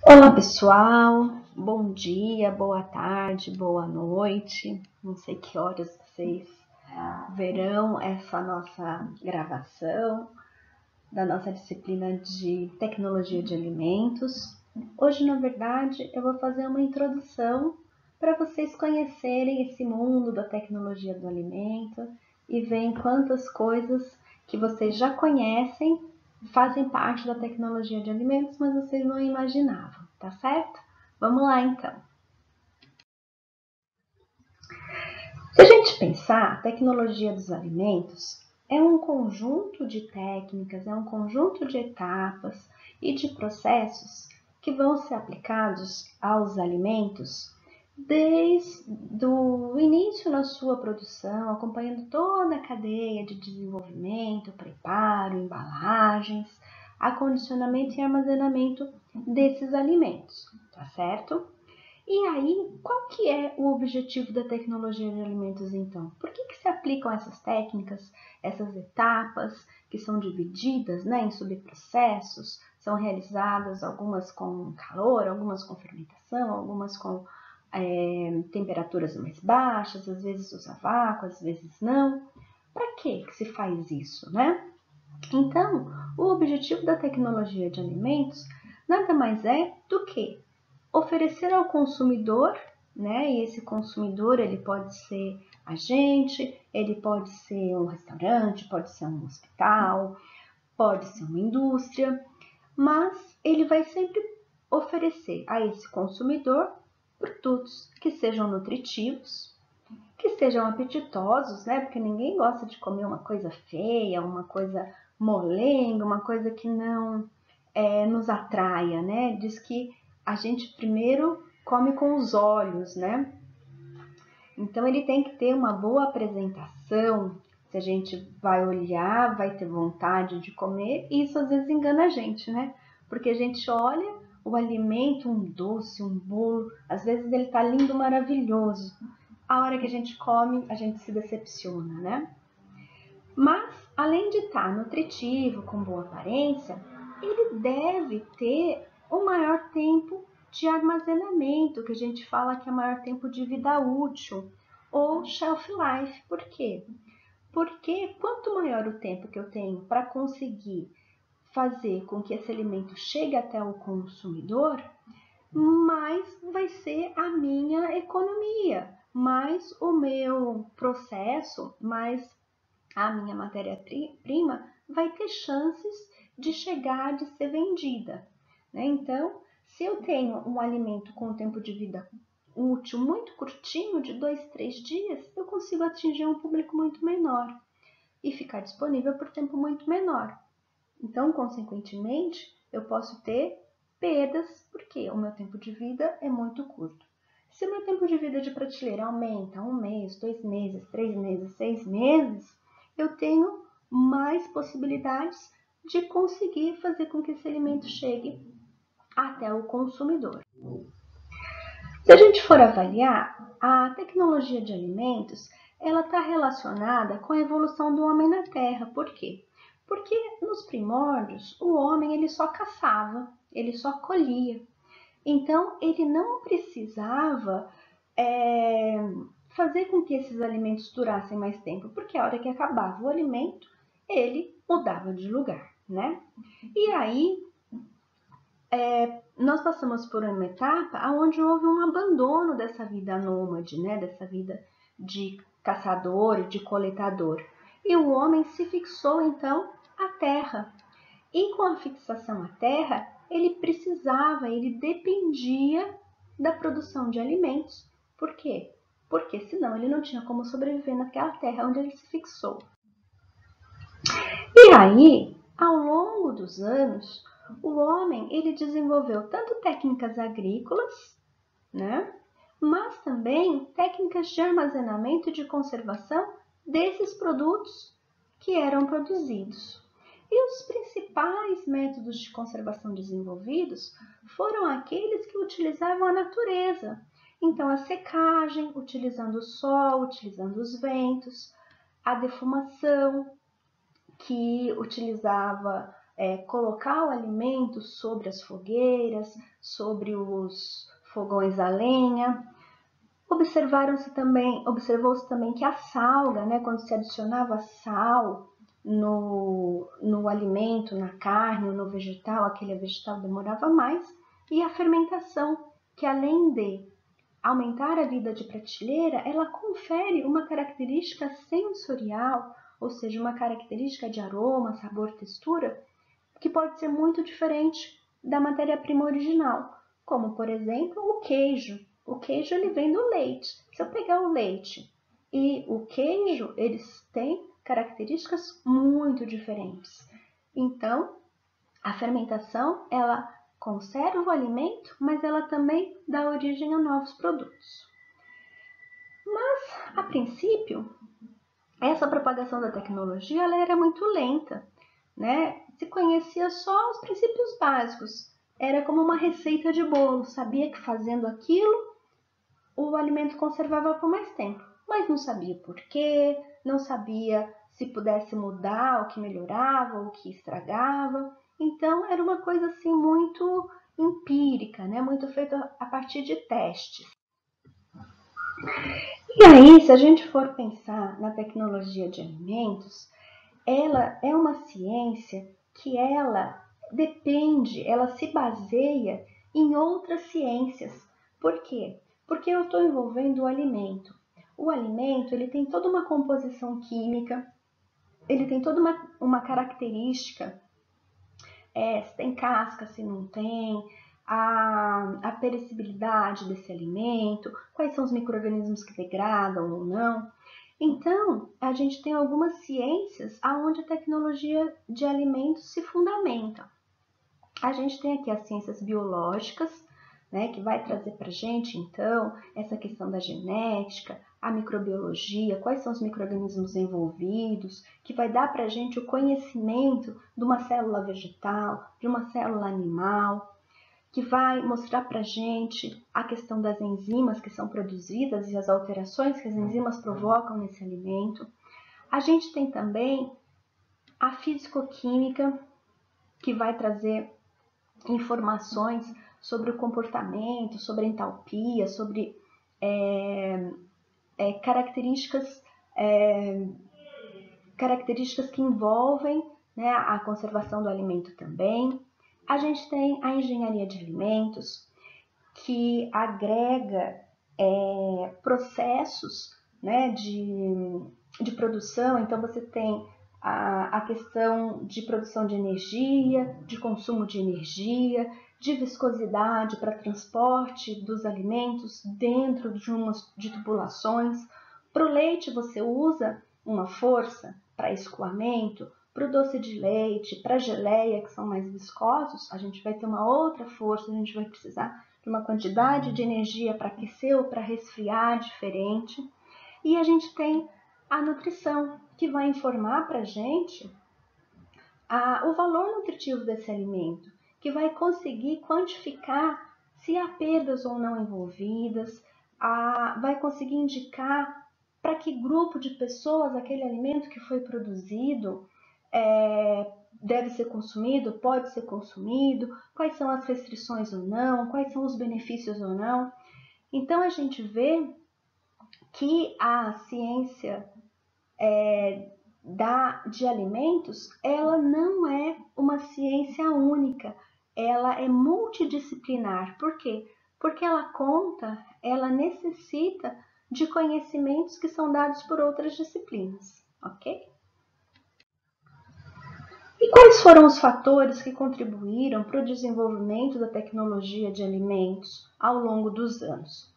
Olá pessoal, bom dia, boa tarde, boa noite. Não sei que horas vocês verão essa nossa gravação da nossa disciplina de tecnologia de alimentos. Hoje, na verdade, eu vou fazer uma introdução para vocês conhecerem esse mundo da tecnologia do alimento e verem quantas coisas que vocês já conhecem fazem parte da tecnologia de alimentos, mas vocês não imaginavam, tá certo? Vamos lá então. Se a gente pensar, a tecnologia dos alimentos é um conjunto de técnicas, é um conjunto de etapas e de processos que vão ser aplicados aos alimentos desde o início na sua produção, acompanhando toda a cadeia de desenvolvimento, preparo, embalagens, acondicionamento e armazenamento desses alimentos, tá certo? E aí, qual que é o objetivo da tecnologia de alimentos então? Por que se aplicam essas técnicas, essas etapas que são divididas, em subprocessos, são realizadas algumas com calor, algumas com fermentação, algumas com temperaturas mais baixas, às vezes usa vácuo, às vezes não. Para que se faz isso, Então, o objetivo da tecnologia de alimentos nada mais é do que oferecer ao consumidor, e esse consumidor ele pode ser a gente, ele pode ser um restaurante, pode ser um hospital, pode ser uma indústria, mas ele vai sempre oferecer a esse consumidor produtos que sejam nutritivos, que sejam apetitosos, porque ninguém gosta de comer uma coisa feia, uma coisa molenga, uma coisa que não nos atraia, Diz que a gente primeiro come com os olhos, Então ele tem que ter uma boa apresentação. Se a gente vai olhar, vai ter vontade de comer, e isso às vezes engana a gente, Porque a gente olha o alimento, um doce, um bolo, às vezes ele tá lindo, maravilhoso. A hora que a gente come, a gente se decepciona, Mas, além de estar nutritivo, com boa aparência, ele deve ter o maior tempo de armazenamento, que a gente fala que é o maior tempo de vida útil, ou shelf life. Por quê? Porque quanto maior o tempo que eu tenho para conseguir fazer com que esse alimento chegue até o consumidor, mais vai ser a minha economia, mais o meu processo, mais a minha matéria-prima vai ter chances de chegar, de ser vendida. Então, se eu tenho um alimento com tempo de vida útil muito curtinho, de 2, 3 dias, eu consigo atingir um público muito menor e ficar disponível por tempo muito menor. Então, consequentemente, eu posso ter perdas, porque o meu tempo de vida é muito curto. Se o meu tempo de vida de prateleira aumenta 1 mês, 2 meses, 3 meses, 6 meses, eu tenho mais possibilidades de conseguir fazer com que esse alimento chegue até o consumidor. Se a gente for avaliar, a tecnologia de alimentos, ela está relacionada com a evolução do homem na Terra. Por quê? Porque nos primórdios, o homem ele só caçava, ele só colhia. Então, ele não precisava fazer com que esses alimentos durassem mais tempo, porque a hora que acabava o alimento, ele mudava de lugar, E aí, nós passamos por uma etapa onde houve um abandono dessa vida nômade, Dessa vida de caçador, de coletador. E o homem se fixou, então, à terra. E com a fixação à terra, ele precisava, ele dependia da produção de alimentos. Por quê? Porque senão ele não tinha como sobreviver naquela terra onde ele se fixou. E aí, ao longo dos anos, o homem ele desenvolveu tanto técnicas agrícolas, mas também técnicas de armazenamento e de conservação desses produtos que eram produzidos. E os principais métodos de conservação desenvolvidos foram aqueles que utilizavam a natureza. Então, a secagem, utilizando o sol, utilizando os ventos, a defumação, que utilizava colocar o alimento sobre as fogueiras, sobre os fogões a lenha. Observou-se também que a salga, né, quando se adicionava sal no alimento, na carne ou no vegetal, aquele vegetal demorava mais, e a fermentação, que além de aumentar a vida de prateleira, ela confere uma característica sensorial, ou seja, uma característica de aroma, sabor, textura, que pode ser muito diferente da matéria-prima original, como, por exemplo, o queijo. O queijo ele vem do leite. Se eu pegar o leite e o queijo, eles têm características muito diferentes. Então, a fermentação, ela conserva o alimento, mas ela também dá origem a novos produtos. Mas, a princípio, essa propagação da tecnologia ela era muito lenta, né? Se conhecia só os princípios básicos. Era como uma receita de bolo, sabia que fazendo aquilo o alimento conservava por mais tempo, mas não sabia por quê, não sabia se pudesse mudar o que melhorava, o que estragava. Então era uma coisa assim muito empírica, né? Muito feita a partir de testes. E aí, se a gente for pensar na tecnologia de alimentos, ela é uma ciência que ela depende, ela se baseia em outras ciências. Por quê? Porque eu estou envolvendo o alimento. O alimento ele tem toda uma composição química, ele tem toda uma característica, se tem casca, se não tem, a perecibilidade desse alimento, quais são os micro-organismos que degradam ou não. Então, a gente tem algumas ciências onde a tecnologia de alimentos se fundamenta. A gente tem aqui as ciências biológicas, né, que vai trazer para a gente, então, essa questão da genética, a microbiologia, quais são os micro-organismos envolvidos, que vai dar para a gente o conhecimento de uma célula vegetal, de uma célula animal, que vai mostrar para a gente a questão das enzimas que são produzidas e as alterações que as enzimas provocam nesse alimento. A gente tem também a fisicoquímica, que vai trazer informações sobre o comportamento, sobre a entalpia, sobre características que envolvem, né, a conservação do alimento também. A gente tem a engenharia de alimentos, que agrega processos, né, de produção. Então, você tem a questão de produção de energia, de consumo de energia, de viscosidade para transporte dos alimentos dentro de tubulações. Para o leite, você usa uma força para escoamento. Para o doce de leite, para a geleia, que são mais viscosos, a gente vai ter uma outra força, a gente vai precisar de uma quantidade de energia para aquecer ou para resfriar diferente. E a gente tem a nutrição, que vai informar para a gente o valor nutritivo desse alimento, que vai conseguir quantificar se há perdas ou não envolvidas, vai conseguir indicar para que grupo de pessoas aquele alimento que foi produzido deve ser consumido, pode ser consumido, quais são as restrições ou não, quais são os benefícios ou não. Então a gente vê que a ciência de alimentos, ela não é uma ciência única, ela é multidisciplinar. Por quê? Porque ela necessita de conhecimentos que são dados por outras disciplinas, ok? E quais foram os fatores que contribuíram para o desenvolvimento da tecnologia de alimentos ao longo dos anos?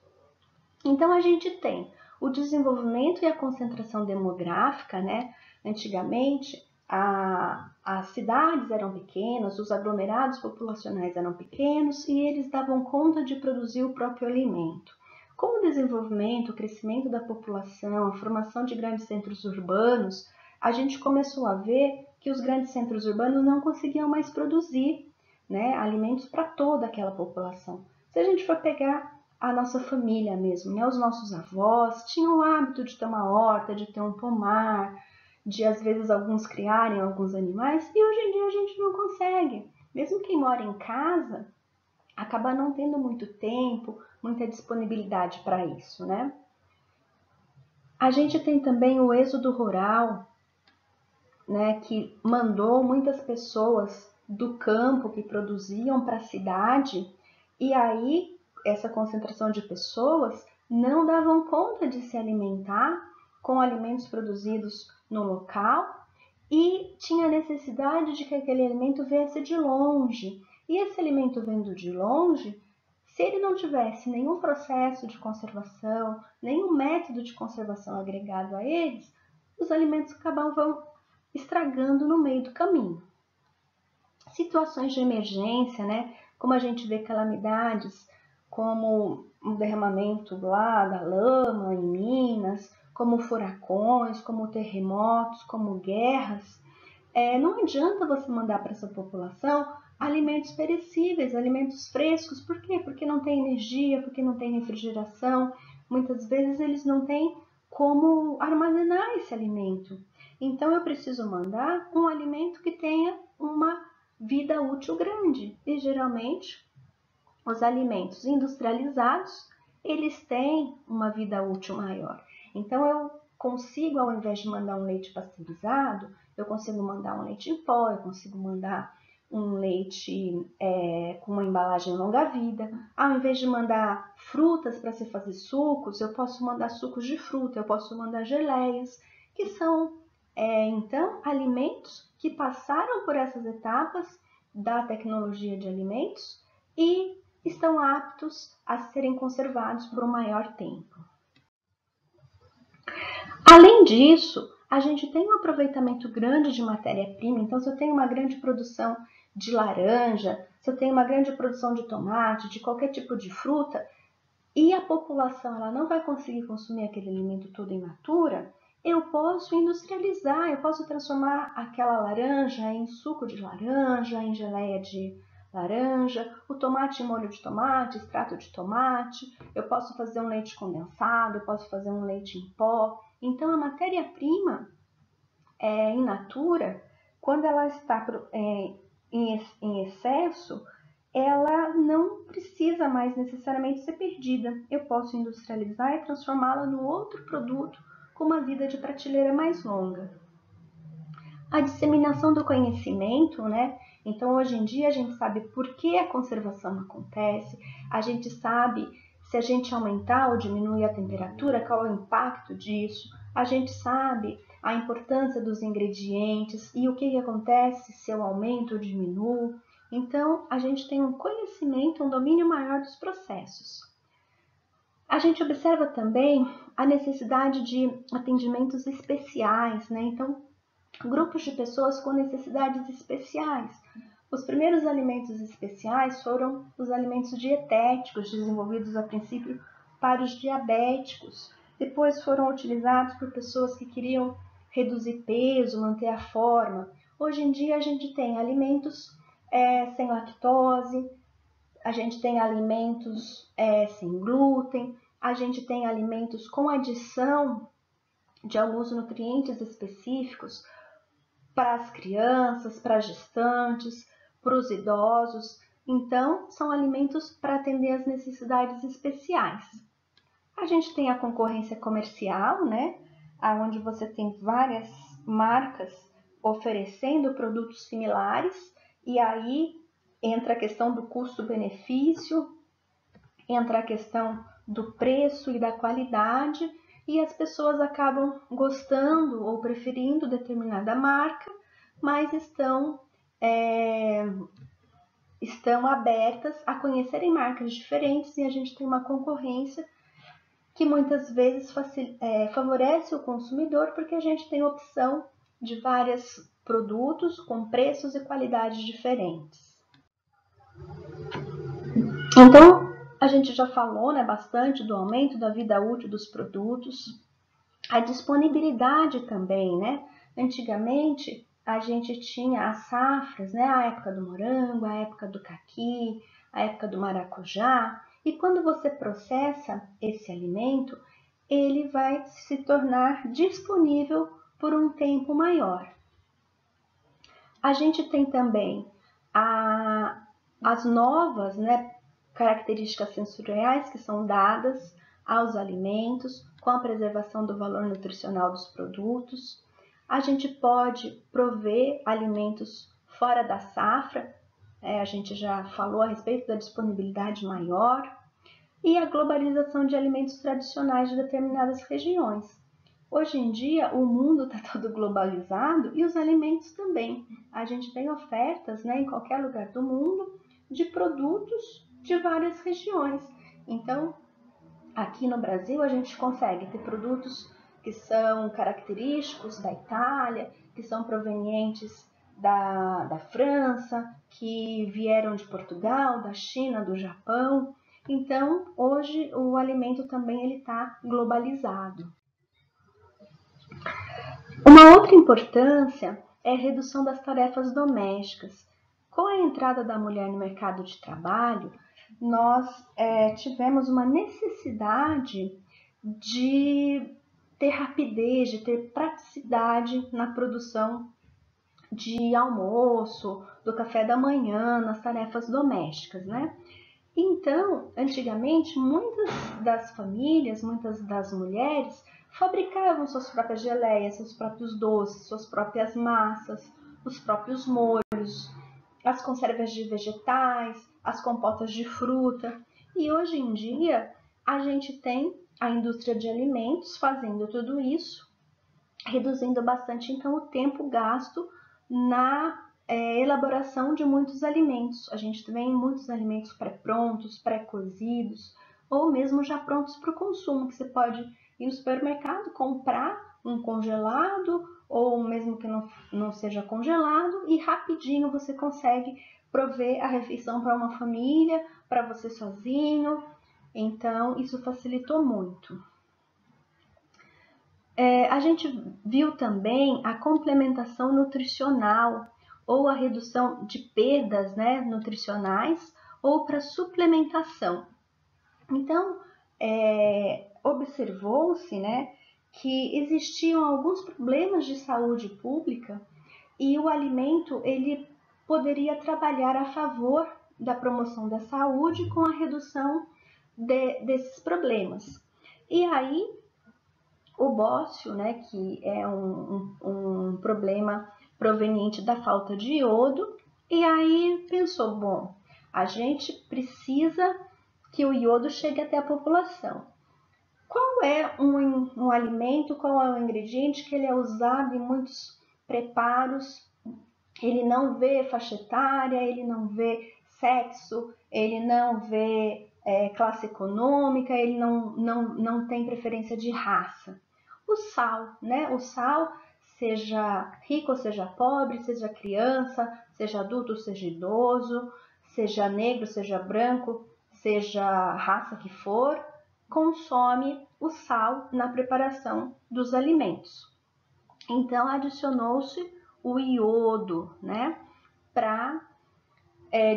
Então, a gente tem o desenvolvimento e a concentração demográfica, né? Antigamente, as cidades eram pequenas, os aglomerados populacionais eram pequenos e eles davam conta de produzir o próprio alimento. Com o desenvolvimento, o crescimento da população, a formação de grandes centros urbanos, a gente começou a ver que os grandes centros urbanos não conseguiam mais produzir, né, alimentos para toda aquela população. Se a gente for pegar a nossa família mesmo, né, os nossos avós tinham o hábito de ter uma horta, de ter um pomar, de às vezes alguns criarem alguns animais, e hoje em dia a gente não consegue. Mesmo quem mora em casa, acaba não tendo muito tempo, muita disponibilidade para isso, né? A gente tem também o êxodo rural, né, que mandou muitas pessoas do campo que produziam para a cidade, e aí essa concentração de pessoas não davam conta de se alimentar com alimentos produzidos no local e tinha necessidade de que aquele alimento viesse de longe. E esse alimento vindo de longe, se ele não tivesse nenhum processo de conservação, nenhum método de conservação agregado a eles, os alimentos acabavam estragando no meio do caminho. Situações de emergência, né? Como a gente vê calamidades, como um derramamento lá da lama em Minas, como furacões, como terremotos, como guerras, não adianta você mandar para essa população alimentos perecíveis, alimentos frescos. Por quê? Porque não tem energia, porque não tem refrigeração. Muitas vezes eles não têm como armazenar esse alimento. Então eu preciso mandar um alimento que tenha uma vida útil grande. E geralmente os alimentos industrializados, eles têm uma vida útil maior. Então eu consigo, ao invés de mandar um leite pasteurizado, eu consigo mandar um leite em pó, eu consigo mandar um leite com uma embalagem longa-vida. Ao invés de mandar frutas para se fazer sucos, eu posso mandar sucos de fruta, eu posso mandar geleias, que são, então, alimentos que passaram por essas etapas da tecnologia de alimentos e estão aptos a serem conservados por um maior tempo. Além disso, a gente tem um aproveitamento grande de matéria-prima. Então, se eu tenho uma grande produção de laranja, se eu tenho uma grande produção de tomate, de qualquer tipo de fruta, e a população ela não vai conseguir consumir aquele alimento todo in natura, eu posso industrializar, eu posso transformar aquela laranja em suco de laranja, em geleia de laranja, o tomate em molho de tomate, extrato de tomate, eu posso fazer um leite condensado, eu posso fazer um leite em pó. Então, a matéria-prima in natura, quando ela está em excesso, ela não precisa mais necessariamente ser perdida. Eu posso industrializar e transformá-la num outro produto com uma vida de prateleira mais longa. A disseminação do conhecimento, né? Então, hoje em dia, a gente sabe por que a conservação acontece, a gente sabe se a gente aumentar ou diminuir a temperatura, qual é o impacto disso, a gente sabe a importância dos ingredientes e o que acontece se eu aumento ou diminuo. Então, a gente tem um conhecimento, um domínio maior dos processos. A gente observa também a necessidade de atendimentos especiais, né? Então, grupos de pessoas com necessidades especiais. Os primeiros alimentos especiais foram os alimentos dietéticos, desenvolvidos a princípio para os diabéticos. Depois foram utilizados por pessoas que queriam reduzir peso, manter a forma. Hoje em dia a gente tem alimentos sem lactose, a gente tem alimentos sem glúten, a gente tem alimentos com adição de alguns nutrientes específicos para as crianças, para as gestantes, para os idosos. Então, são alimentos para atender às necessidades especiais. A gente tem a concorrência comercial, né? Onde você tem várias marcas oferecendo produtos similares, e aí entra a questão do custo-benefício, entra a questão do preço e da qualidade, e as pessoas acabam gostando ou preferindo determinada marca, mas estão abertas a conhecerem marcas diferentes, e a gente tem uma concorrência que muitas vezes favorece o consumidor, porque a gente tem opção de vários produtos com preços e qualidades diferentes. Então, a gente já falou, né, bastante do aumento da vida útil dos produtos, a disponibilidade também, né? Antigamente, a gente tinha as safras, né? A época do morango, a época do caqui, a época do maracujá, e quando você processa esse alimento, ele vai se tornar disponível por um tempo maior. A gente tem também as novas, né, características sensoriais que são dadas aos alimentos com a preservação do valor nutricional dos produtos. A gente pode prover alimentos fora da safra, a gente já falou a respeito da disponibilidade maior, e a globalização de alimentos tradicionais de determinadas regiões. Hoje em dia, o mundo está todo globalizado e os alimentos também. A gente tem ofertas, né, em qualquer lugar do mundo de produtos de várias regiões. Então, aqui no Brasil, a gente consegue ter produtos que são característicos da Itália, que são provenientes da França, que vieram de Portugal, da China, do Japão. Então, hoje, o alimento também está globalizado. Uma outra importância é a redução das tarefas domésticas. Com a entrada da mulher no mercado de trabalho, nós tivemos uma necessidade de ter rapidez, de ter praticidade na produção de almoço, do café da manhã, nas tarefas domésticas, né? Então, antigamente, muitas das famílias, muitas das mulheres fabricavam suas próprias geleias, seus próprios doces, suas próprias massas, os próprios molhos, as conservas de vegetais, as compotas de fruta. E hoje em dia, a gente tem a indústria de alimentos fazendo tudo isso, reduzindo bastante, então, o tempo gasto na elaboração de muitos alimentos. A gente tem muitos alimentos pré-prontos, pré-cozidos, ou mesmo já prontos para o consumo, que você pode ir no supermercado, comprar um congelado, ou mesmo que não seja congelado, e rapidinho você consegue prover a refeição para uma família, para você sozinho. Então, isso facilitou muito. A gente viu também a complementação nutricional ou a redução de perdas, né, nutricionais ou para suplementação. Então, observou-se, né, que existiam alguns problemas de saúde pública e o alimento ele poderia trabalhar a favor da promoção da saúde com a redução desses problemas. E aí, o bócio, né, que é um problema proveniente da falta de iodo, e aí pensou, bom, a gente precisa que o iodo chegue até a população. Qual é um alimento, qual é o ingrediente que ele é usado em muitos preparos? Ele não vê faixa etária, ele não vê sexo, ele não vê classe econômica, ele não tem preferência de raça. O sal, né? O sal, seja rico ou seja pobre, seja criança, seja adulto ou seja idoso, seja negro, seja branco, seja a raça que for, consome o sal na preparação dos alimentos. Então, adicionou-se o iodo, né? Para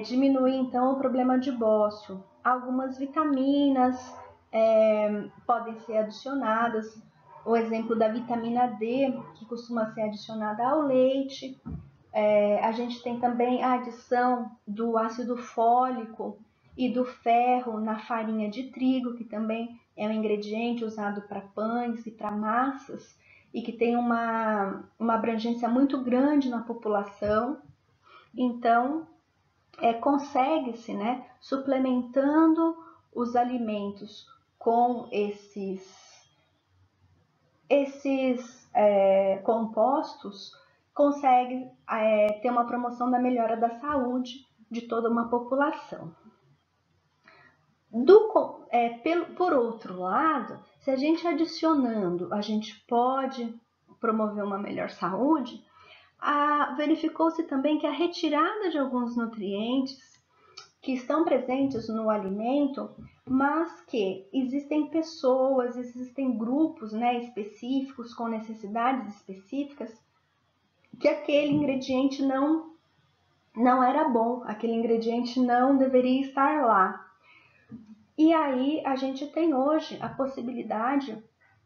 diminuir, então, o problema de bócio. Algumas vitaminas podem ser adicionadas, o exemplo da vitamina D, que costuma ser adicionada ao leite. A gente tem também a adição do ácido fólico e do ferro na farinha de trigo, que também é um ingrediente usado para pães e para massas, e que tem uma abrangência muito grande na população. Então, consegue-se, né, suplementando os alimentos com esses compostos, consegue ter uma promoção da melhora da saúde de toda uma população. Por outro lado, se a gente adicionando, a gente pode promover uma melhor saúde, verificou-se também que a retirada de alguns nutrientes que estão presentes no alimento, mas que existem pessoas, existem grupos, né, específicos com necessidades específicas, que aquele ingrediente não era bom, aquele ingrediente não deveria estar lá. E aí a gente tem hoje a possibilidade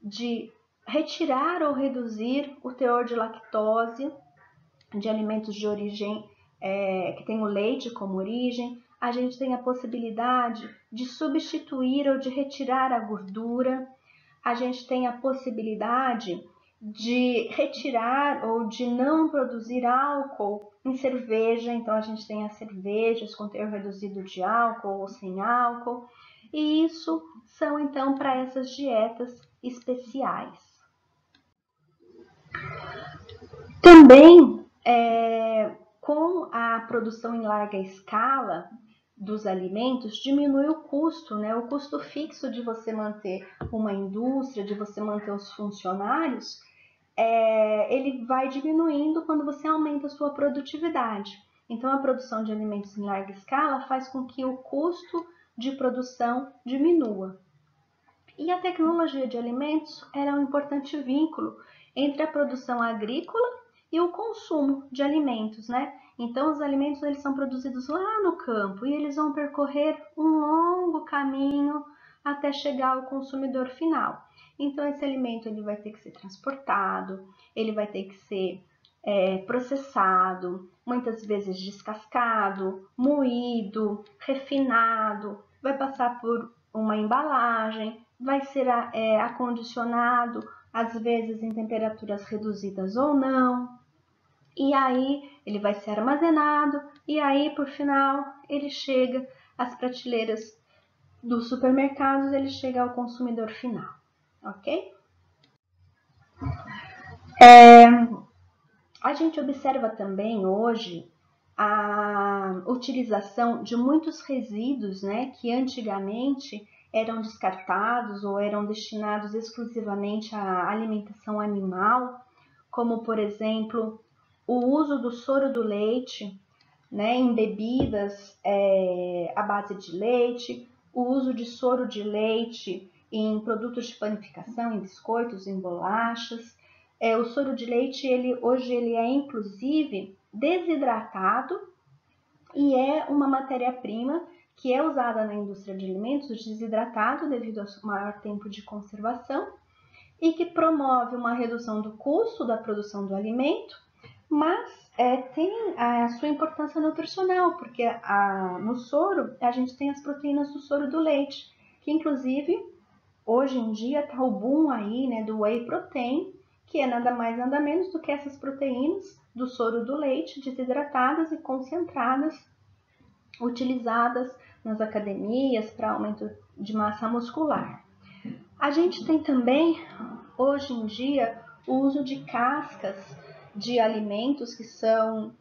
de retirar ou reduzir o teor de lactose de alimentos de origem que tem o leite como origem. A gente tem a possibilidade de substituir ou de retirar a gordura. A gente tem a possibilidade de retirar ou de não produzir álcool em cerveja. Então, a gente tem as cervejas com teor reduzido de álcool ou sem álcool. E isso são, então, para essas dietas especiais. Também, com a produção em larga escala dos alimentos, diminui o custo, né? O custo fixo de você manter uma indústria, de você manter os funcionários, ele vai diminuindo quando você aumenta a sua produtividade. Então, a produção de alimentos em larga escala faz com que o custo de produção diminua. E a tecnologia de alimentos era um importante vínculo entre a produção agrícola e o consumo de alimentos, né? Então, os alimentos eles são produzidos lá no campo e eles vão percorrer um longo caminho até chegar ao consumidor final. Então, esse alimento ele vai ter que ser transportado, ele vai ter que ser processado, muitas vezes descascado, moído, refinado, vai passar por uma embalagem, vai ser acondicionado, às vezes em temperaturas reduzidas ou não, e aí ele vai ser armazenado, e aí por final ele chega às prateleiras dos supermercados, ele chega ao consumidor final, ok? A gente observa também hoje a utilização de muitos resíduos, né, que antigamente eram descartados ou eram destinados exclusivamente à alimentação animal, como por exemplo o uso do soro do leite, né, em bebidas à base de leite, o uso de soro de leite em produtos de panificação, em biscoitos, em bolachas. O soro de leite hoje ele é inclusive desidratado e é uma matéria-prima que é usada na indústria de alimentos, desidratado devido ao maior tempo de conservação e que promove uma redução do custo da produção do alimento, mas tem a sua importância nutricional, porque no soro a gente tem as proteínas do soro do leite, que inclusive hoje em dia está o boom aí, né, do whey protein, que é nada mais nada menos do que essas proteínas do soro do leite desidratadas e concentradas, utilizadas nas academias para aumento de massa muscular. A gente tem também, hoje em dia, o uso de cascas de alimentos que são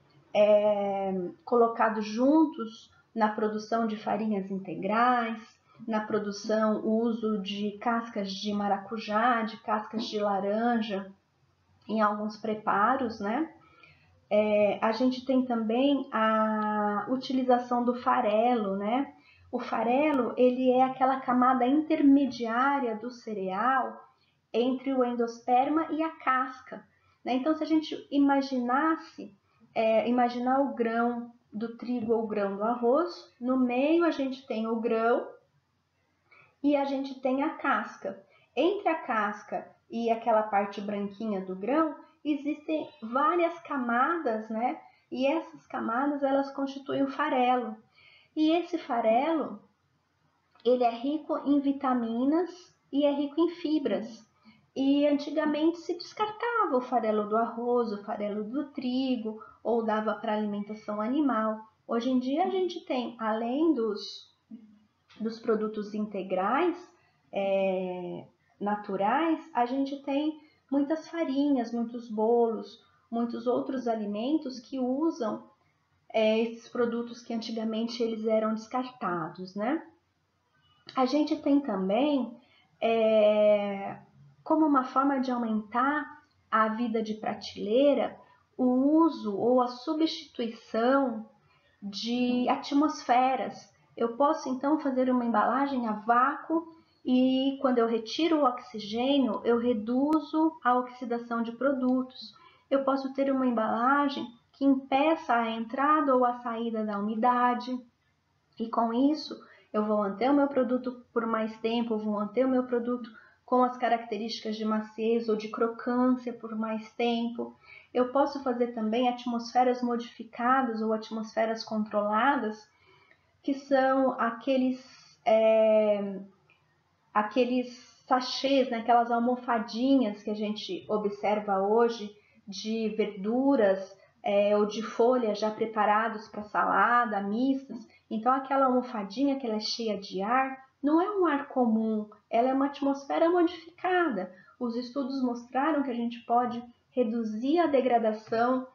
colocados juntos na produção de farinhas integrais, na produção, o uso de cascas de maracujá, de cascas de laranja em alguns preparos, né? A gente tem também a utilização do farelo, né? O farelo, ele é aquela camada intermediária do cereal entre o endosperma e a casca, né? Então, se a gente imaginar o grão do trigo ou o grão do arroz, no meio a gente tem o grão e a gente tem a casca. Entre a casca e aquela parte branquinha do grão, existem várias camadas, né? E essas camadas, elas constituem o farelo. E esse farelo, ele é rico em vitaminas e é rico em fibras. E antigamente se descartava o farelo do arroz, o farelo do trigo, ou dava para alimentação animal. Hoje em dia a gente tem, além dos produtos integrais, naturais, a gente tem muitas farinhas, muitos bolos, muitos outros alimentos que usam esses produtos que antigamente eles eram descartados, né? A gente tem também, como uma forma de aumentar a vida de prateleira, o uso ou a substituição de atmosferas. Eu posso então fazer uma embalagem a vácuo e quando eu retiro o oxigênio, eu reduzo a oxidação de produtos. Eu posso ter uma embalagem que impeça a entrada ou a saída da umidade e com isso eu vou manter o meu produto por mais tempo, vou manter o meu produto com as características de maciez ou de crocância por mais tempo. Eu posso fazer também atmosferas modificadas ou atmosferas controladas, que são aqueles sachês, né, aquelas almofadinhas que a gente observa hoje de verduras ou de folhas já preparados para salada, mistas. Então aquela almofadinha que ela é cheia de ar, não é um ar comum, ela é uma atmosfera modificada. Os estudos mostraram que a gente pode reduzir a degradação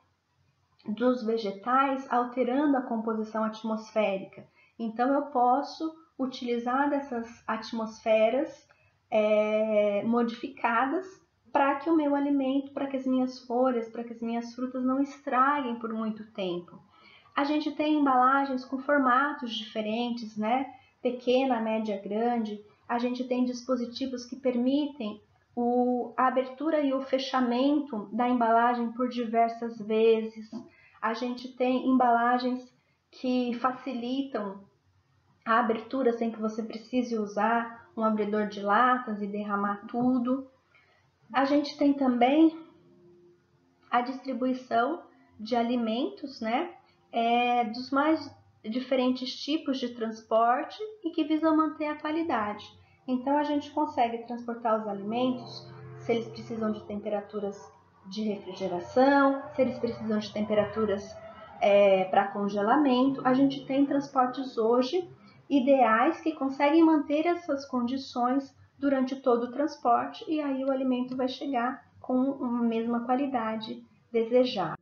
dos vegetais alterando a composição atmosférica. Então eu posso utilizar dessas atmosferas modificadas para que o meu alimento, para que as minhas folhas, para que as minhas frutas não estraguem por muito tempo. A gente tem embalagens com formatos diferentes, né? Pequena, média, grande. A gente tem dispositivos que permitem a abertura e o fechamento da embalagem por diversas vezes. A gente tem embalagens que facilitam a abertura sem que você precise usar um abridor de latas e derramar tudo. A gente tem também a distribuição de alimentos, né? Dos mais diferentes tipos de transporte e que visam manter a qualidade. Então a gente consegue transportar os alimentos se eles precisam de temperaturas de refrigeração, se eles precisam de temperaturas para congelamento. A gente tem transportes hoje ideais que conseguem manter essas condições durante todo o transporte e aí o alimento vai chegar com a mesma qualidade desejada.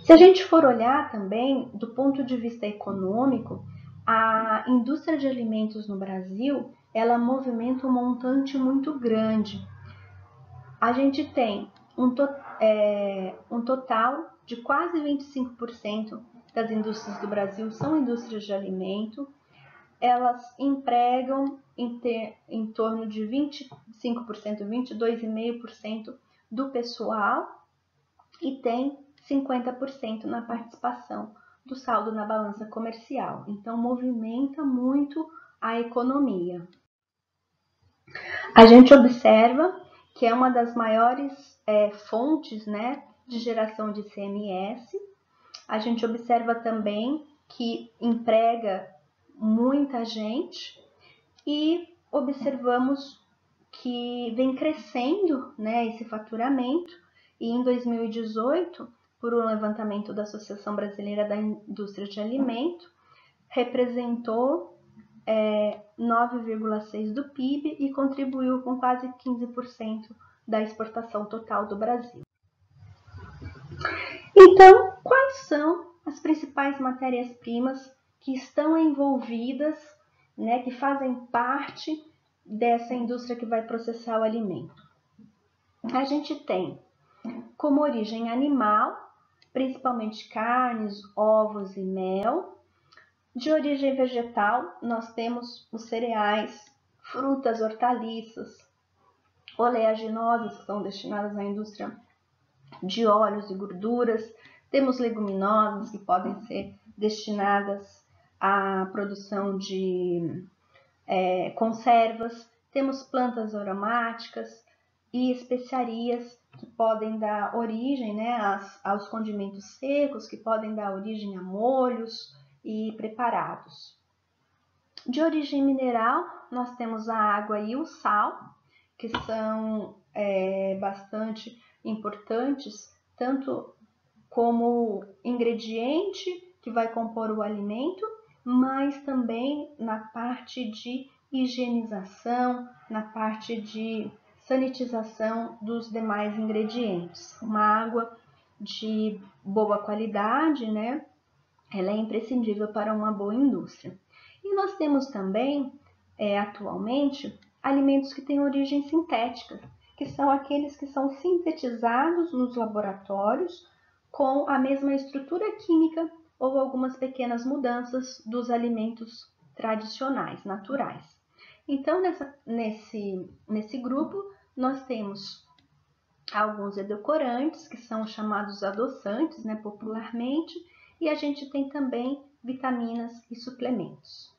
Se a gente for olhar também do ponto de vista econômico, a indústria de alimentos no Brasil, ela movimenta um montante muito grande. A gente tem um total de quase 25% das indústrias do Brasil são indústrias de alimento. Elas empregam em torno de 25%, 22,5% do pessoal e tem 50% na participação do saldo na balança comercial. Então, movimenta muito a economia. A gente observa que é uma das maiores fontes, né, de geração de ICMS. A gente observa também que emprega muita gente e observamos que vem crescendo, né, esse faturamento e em 2018, por um levantamento da Associação Brasileira da Indústria de Alimento, representou 9,6% do PIB e contribuiu com quase 15% da exportação total do Brasil. Então, quais são as principais matérias-primas que estão envolvidas, né, que fazem parte dessa indústria que vai processar o alimento? A gente tem como origem animal, principalmente carnes, ovos e mel. De origem vegetal, nós temos os cereais, frutas, hortaliças, oleaginosas, que são destinadas à indústria de óleos e gorduras. Temos leguminosas, que podem ser destinadas à produção de conservas. Temos plantas aromáticas e especiarias, que podem dar origem, né, aos condimentos secos, que podem dar origem a molhos e preparados. De origem mineral, nós temos a água e o sal, que são bastante importantes, tanto como ingrediente que vai compor o alimento, mas também na parte de higienização, na parte de sanitização dos demais ingredientes. Uma água de boa qualidade, né? Ela é imprescindível para uma boa indústria. E nós temos também, atualmente, alimentos que têm origem sintética, que são aqueles que são sintetizados nos laboratórios com a mesma estrutura química ou algumas pequenas mudanças dos alimentos tradicionais, naturais. Então, nesse grupo, nós temos alguns edulcorantes, que são chamados adoçantes, né, popularmente, e a gente tem também vitaminas e suplementos.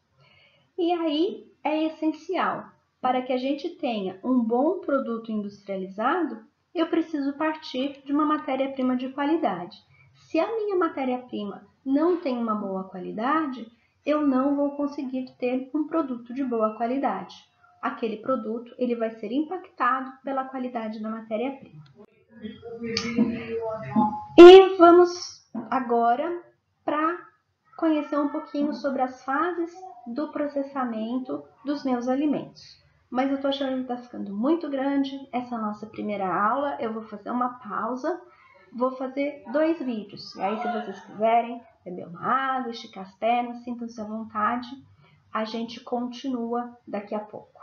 E aí é essencial para que a gente tenha um bom produto industrializado, eu preciso partir de uma matéria-prima de qualidade. Se a minha matéria-prima não tem uma boa qualidade, eu não vou conseguir ter um produto de boa qualidade. Aquele produto ele vai ser impactado pela qualidade da matéria-prima. E vamos agora para conhecer um pouquinho sobre as fases do processamento dos meus alimentos. Mas eu estou achando que está ficando muito grande essa nossa primeira aula. Eu vou fazer uma pausa, vou fazer 2 vídeos. E aí, se vocês quiserem beber uma água, esticar as pernas, sintam-se à vontade. A gente continua daqui a pouco.